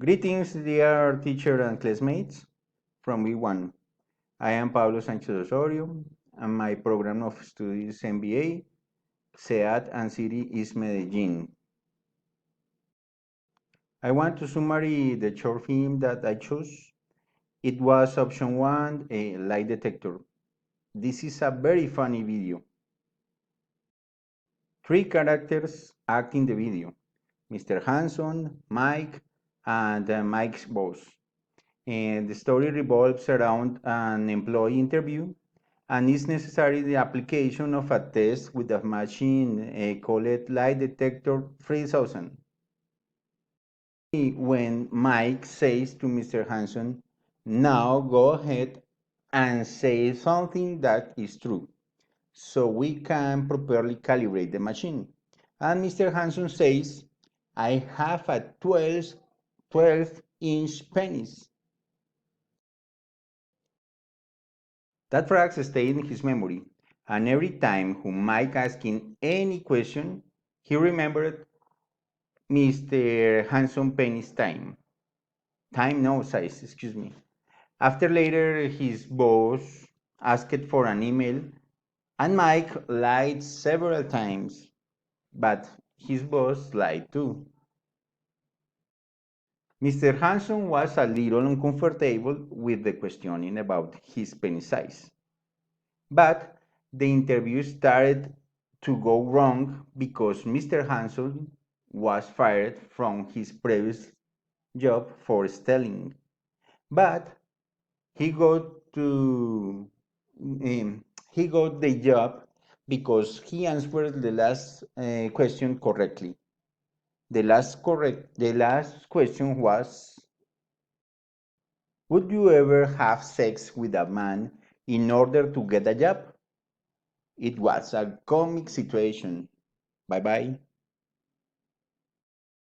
Greetings, dear teacher and classmates from V1. I am Pablo Sánchez Osorio, and my program of studies MBA, SEAT, and city is Medellin. I want to summary the short film that I chose. It was option 1, a lie detector. This is a very funny video. 3 characters act in the video: Mr. Hanson, Mike, and Mike's boss. And the story revolves around an employee interview and is necessary the application of a test with a machine called Lie Detector 3000. When Mike says to Mr. Hanson, "Now go ahead and say something that is true, so we can properly calibrate the machine." And Mr. Hanson says, "I have a 12-inch penis." That phrase stayed in his memory, and every time whom Mike asked him any question, he remembered Mr. Hanson Penny's time. Time, no, size, excuse me. After later, his boss asked for an email, and Mike lied several times, but his boss lied too. Mr. Hanson was a little uncomfortable with the questioning about his penny size. But the interview started to go wrong because Mr. Hanson was fired from his previous job for stealing. But he got to he got the job because he answered the last question correctly. The last question was, would you ever have sex with a man in order to get a job? It was a comic situation. Bye bye.